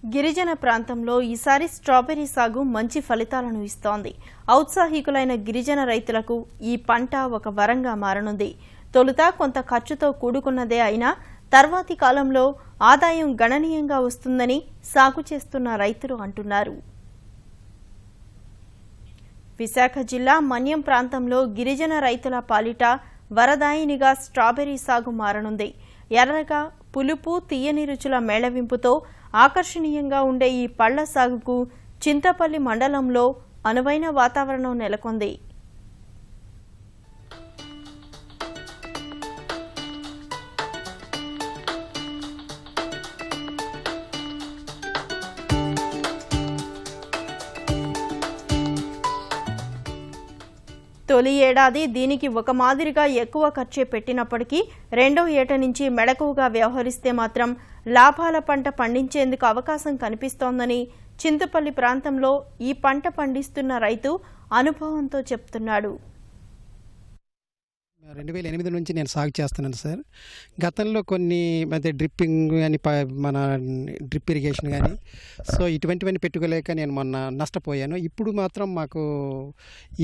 గిరిజన ప్రాంతంలో ఈసారి స్ట్రాబెర్రీ సాగు మంచి ఫలితాలను ఇస్తోంది. ఔత్సాహికులైన గిరిజన రైతులకు ఈ పంట ఒక వరంగా మారనుంది. తొలుత కొంత ఖర్చుతో కూడుకున్నదే అయినా తర్వాతి కాలంలో ఆదాయం గణనీయంగా వస్తుందని సాగు చేస్తున్న రైతులు అంటున్నారు. విశాఖ జిల్లా మన్యం ప్రాంతంలో గిరిజన రైతుల పాలిట వరదాయినిగా స్ట్రాబెర్రీ సాగు మారనుంది. ఎర్రగా పులుపు తీయని రుచుల మేళవింపుతో ఆకర్షణీయంగా ఉండే ఈ పళ్ల సాగుకు చింతపల్లి మండలంలో అనువైన వాతావరణం నెలకొంది. తొలి ఏడాది దీనికి ఒక మాదిరిగా ఎక్కువ ఖర్చే పెట్టినప్పటికీ రెండో ఏట నుంచి మెళకువగా వ్యవహరిస్తే మాత్రం లాభాల పంట పండించేందుకు అవకాశం కనిపిస్తోందని చింతపల్లి ప్రాంతంలో ఈ పంట పండిస్తున్న రైతు అనుభవంతో చెప్తున్నాడు. 2008 నుంచి నేను సాగు చేస్తున్నాను సార్. గతంలో కొన్ని మధ్య డ్రిప్పింగ్ అని మన డ్రిప్ ఇరిగేషన్ కానీ సో ఇటువంటివన్నీ పెట్టుకోలేక నేను మొన్న నష్టపోయాను. ఇప్పుడు మాత్రం మాకు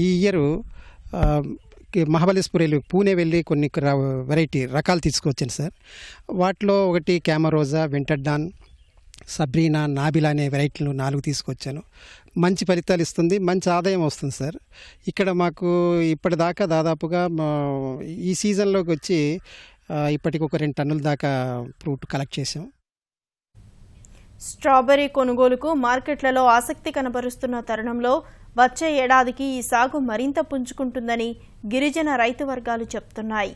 ఈ ఇయరు మహాబలేశ్వర్ వెళ్ళి పూణే వెళ్ళి కొన్ని వెరైటీ రకాలు తీసుకొచ్చాను సార్. వాటిలో ఒకటి క్యామరోజా, వింటర్డాన్, సబ్రీనా, నాబిలా అనే వెరైటీలు 4 తీసుకొచ్చాను. మంచి ఫలితాలు ఇస్తుంది, మంచి ఆదాయం వస్తుంది సార్. ఇక్కడ మాకు ఇప్పటిదాకా దాదాపుగా ఈ సీజన్లోకి వచ్చి ఇప్పటికి ఒక 2 టన్నుల దాకా ఫ్రూట్ కలెక్ట్ చేసాం. స్ట్రాబెర్రీ కొనుగోలుకు మార్కెట్లలో ఆసక్తి కనబరుస్తున్న తరుణంలో వచ్చే ఏడాదికి ఈ సాగు మరింత పుంజుకుంటుందని గిరిజన రైతు వర్గాలు చెప్తున్నాయి.